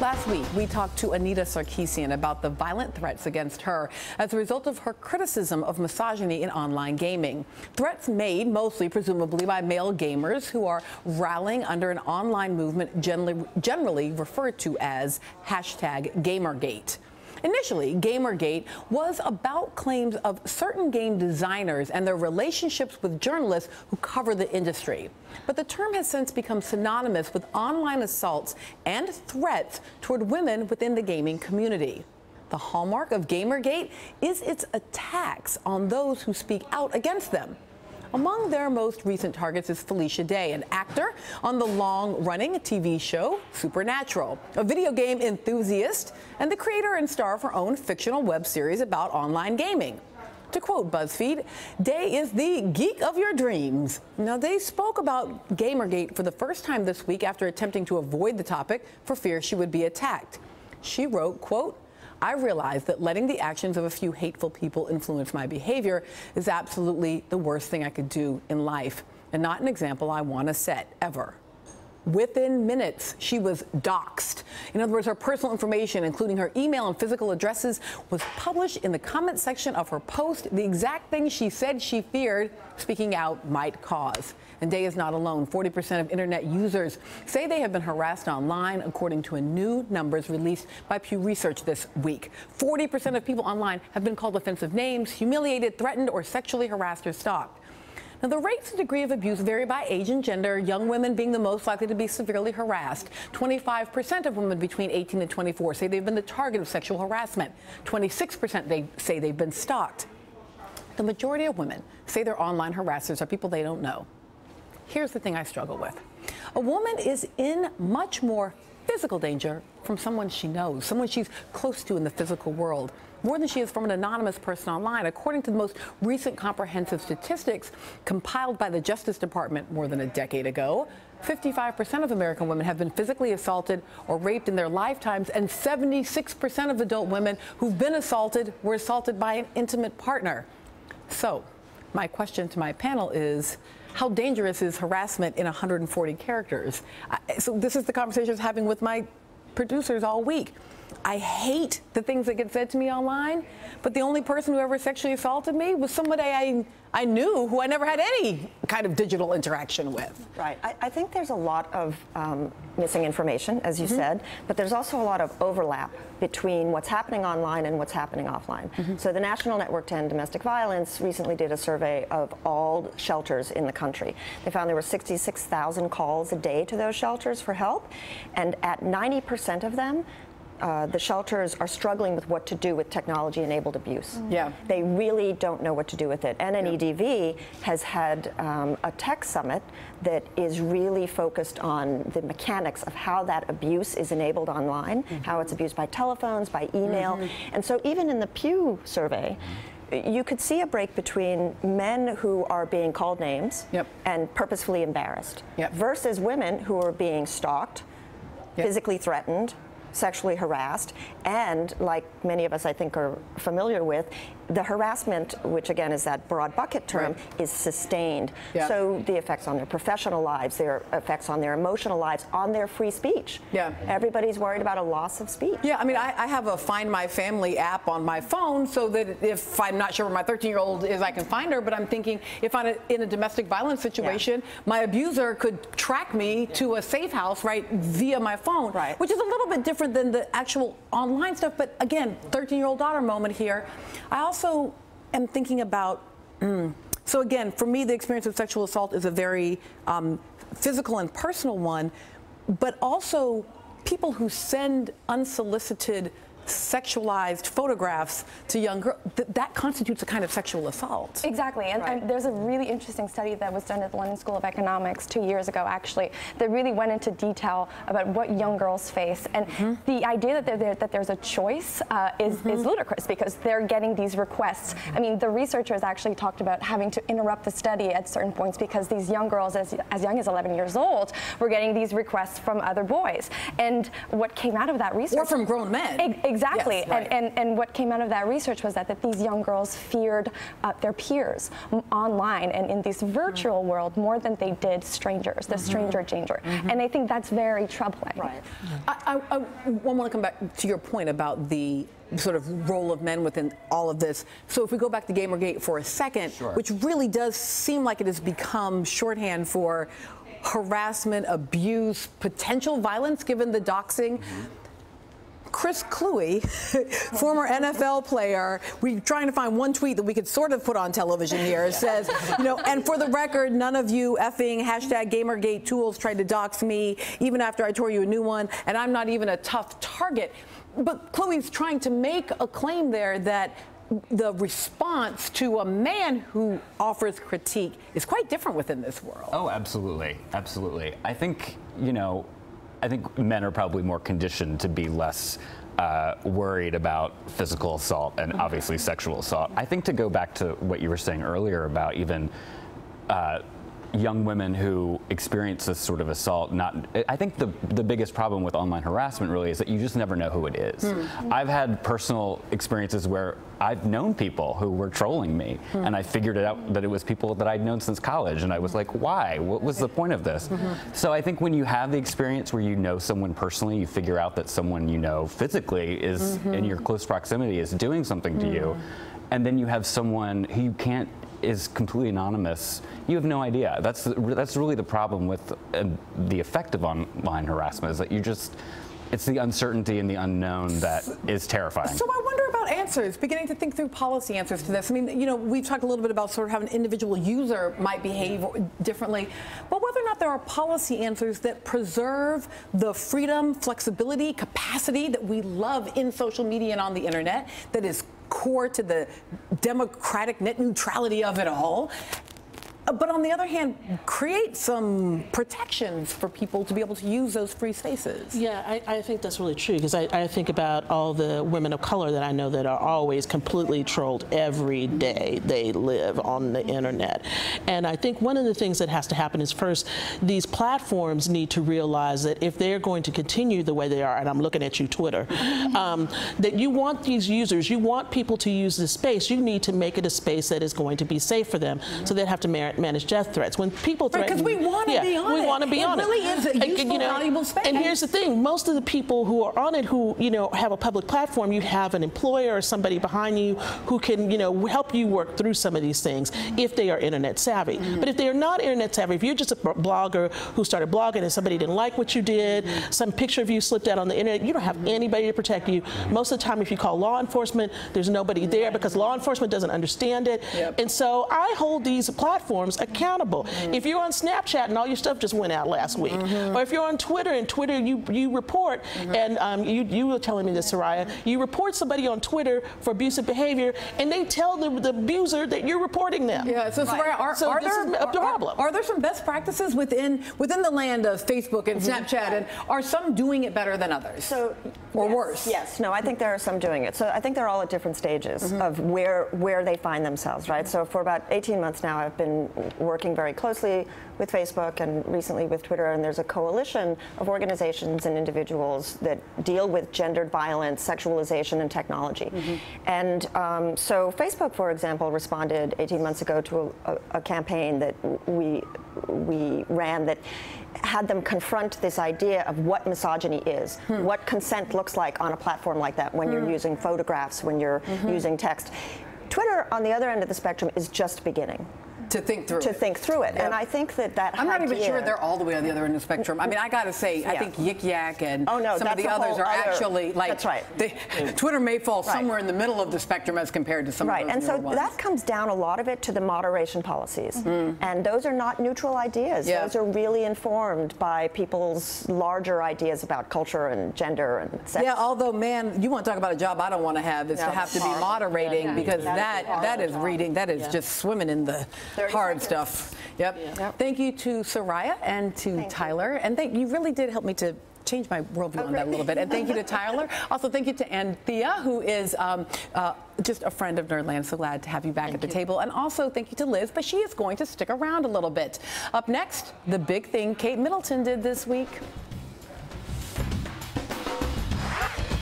Last week, we talked to Anita Sarkeesian about the violent threats against her as a result of her criticism of misogyny in online gaming. Threats made mostly, presumably, by male gamers who are rallying under an online movement generally referred to as #Gamergate. Initially, Gamergate was about claims of certain game designers and their relationships with journalists who cover the industry. But the term has since become synonymous with online assaults and threats toward women within the gaming community. The hallmark of Gamergate is its attacks on those who speak out against them. Among their most recent targets is Felicia Day, an actor on the long-running TV show Supernatural, a video game enthusiast, and the creator and star of her own fictional web series about online gaming. To quote BuzzFeed, Day is the geek of your dreams. Now, Day spoke about Gamergate for the first time this week after attempting to avoid the topic for fear she would be attacked. She wrote, quote, "I realize that letting the actions of a few hateful people influence my behavior is absolutely the worst thing I could do in life, and not an example I want to set, ever." Within minutes, she was doxxed. In other words, her personal information, including her email and physical addresses, was published in the comment section of her post, the exact thing she said she feared speaking out might cause. And Day is not alone. 40% of internet users say they have been harassed online, according to new numbers released by Pew Research this week. 40% of people online have been called offensive names, humiliated, threatened, or sexually harassed or stalked. Now, the rates and degree of abuse vary by age and gender, young women being the most likely to be severely harassed. 25% of women between 18 and 24 say they've been the target of sexual harassment. 26% they say they've been stalked. The majority of women say their online harassers are people they don't know. Here's the thing I struggle with. A woman is in much more physical danger from someone she knows, someone she's close to in the physical world, more than she is from an anonymous person online. According to the most recent comprehensive statistics compiled by the Justice Department more than a decade ago, 55% of American women have been physically assaulted or raped in their lifetimes, and 76% of adult women who've been assaulted were assaulted by an intimate partner. So, my question to my panel is, how dangerous is harassment in 140 characters? So this is the conversation I was having with my producers all week. I hate the things that get said to me online, but the only person who ever sexually assaulted me was somebody I knew who I never had any kind of digital interaction with. Right. I think there's a lot of missing information, as you said, but there's also a lot of overlap between what's happening online and what's happening offline. So the National Network to End Domestic Violence recently did a survey of all shelters in the country. They found there were 66,000 calls a day to those shelters for help, and at 90% of them, the shelters are struggling with what to do with technology-enabled abuse. Yeah. They really don't know what to do with it. NNEDV has had a tech summit that is really focused on the mechanics of how that abuse is enabled online, how it's abused by telephones, by email. And so even in the Pew survey, you could see a break between men who are being called names and purposefully embarrassed versus women who are being stalked, physically threatened, sexually harassed, and, like many of us I think are familiar with, the harassment, which again is that broad bucket term, is sustained. So the effects on their professional lives, their effects on their emotional lives, on their free speech. Everybody's worried about a loss of speech. I mean, I have a Find My Family app on my phone so that if I'm not sure where my 13-year-old is, I can find her. But I'm thinking if I'm in a domestic violence situation, my abuser could track me to a safe house via my phone, which is a little bit different than the actual online stuff. But again, 13-year-old daughter moment here. I also am thinking about, so again, for me, the experience of sexual assault is a very physical and personal one, but also people who send unsolicited sexualized photographs to young girls, that constitutes a kind of sexual assault. Exactly, and there's a really interesting study that was done at the London School of Economics 2 years ago, actually, that really went into detail about what young girls face. And the idea that there's a choice is ludicrous, because they're getting these requests. I mean, the researchers actually talked about having to interrupt the study at certain points because these young girls, as young as 11 years old, were getting these requests from other boys. And what came out of that research— Or from grown men. Exactly. Yes, right. And what came out of that research was that these young girls feared their peers online and in this virtual world more than they did strangers, the stranger danger. And I think that's very troubling. Right. I want to come back to your point about the sort of role of men within all of this. So if we go back to Gamergate for a second, which really does seem like it has become shorthand for harassment, abuse, potential violence, given the doxing. Chris Cluey, former NFL player, we're trying to find one tweet that we could sort of put on television here, says, you know, and for the record, none of you effing #Gamergate tools tried to dox me, even after I tore you a new one, and I'm not even a tough target. But Cluey's trying to make a claim there that the response to a man who offers critique is quite different within this world. Oh, absolutely. Absolutely. I think, you know, I think men are probably more conditioned to be less worried about physical assault and obviously sexual assault. I think to go back to what you were saying earlier about even young women who experience this sort of assault, I think the biggest problem with online harassment really is that you just never know who it is. I've had personal experiences where I've known people who were trolling me, and I figured it out that it was people that I'd known since college, and I was like, why? What was the point of this? So I think when you have the experience where you know someone personally, you figure out that someone you know physically is in your close proximity is doing something to you, and then you have someone who you can't is completely anonymous, you have no idea. That's really the problem with the effect of online harassment, is that you just, it's the uncertainty and the unknown that is terrifying. So I wonder about answers, beginning to think through policy answers to this. I mean, you know, we've talked a little bit about sort of how an individual user might behave differently, but whether or not there are policy answers that preserve the freedom, flexibility, capacity that we love in social media and on the internet, that is core to the democratic net neutrality of it all. But on the other hand, create some protections for people to be able to use those free spaces. Yeah, I think that's really true, because I think about all the women of color that I know that are always completely trolled every day they live on the internet. And I think one of the things that has to happen is, first, these platforms need to realize that if they're going to continue the way they are, and I'm looking at you, Twitter, that you want these users, you want people to use this space, you need to make it a space that is going to be safe for them, so they have to manage death threats. When people threaten, because we want to be on it. We want to be on it. It really is a useful, valuable space. And here's the thing: most of the people who are on it, who have a public platform, you have an employer or somebody behind you who can help you work through some of these things if they are internet savvy. But if they are not internet savvy, if you're just a blogger who started blogging and somebody didn't like what you did, some picture of you slipped out on the internet, you don't have anybody to protect you. Most of the time, if you call law enforcement, there's nobody there because law enforcement doesn't understand it. And so I hold these platforms accountable. If you're on Snapchat and all your stuff just went out last week, or if you're on Twitter and Twitter you report, and you were telling me this, Soraya, you report somebody on Twitter for abusive behavior, and they tell the abuser that you're reporting them. Yeah, so Soraya, are there some best practices within the land of Facebook and Snapchat, and are some doing it better than others? Or worse? Yes, no, I think there are some doing it. So I think they're all at different stages of where they find themselves, right? So for about 18 months now, I've been working very closely with Facebook and recently with Twitter, and there's a coalition of organizations and individuals that deal with gendered violence, sexualization, and technology. And so Facebook, for example, responded 18 months ago to a campaign that we ran that had them confront this idea of what misogyny is, what consent looks like on a platform like that when you're using photographs, when you're using text. Twitter, on the other end of the spectrum, is just beginning to think through it. Yep. And I think that I'm not even sure they're all the way on the other end of the spectrum. I mean, I got to say, I think Yik Yak and some of the others are actually like. That's right. Twitter may fall somewhere in the middle of the spectrum as compared to some of those and so ones. that comes down a lot of it to the moderation policies, and those are not neutral ideas. Those are really informed by people's larger ideas about culture and gender and sex. Yeah, although, man, you want to talk about a job I don't want to have is to have to be moderating, because that is reading, that is just swimming in the hard stuff. Thank you to Soraya and to Tyler. And you really did help me to change my worldview on that a little bit. And thank you to Tyler. Also, thank you to Anthea, who is just a friend of Nerdland. So glad to have you back at the table. And also, thank you to Liz, but she is going to stick around a little bit. Up next, the big thing Kate Middleton did this week.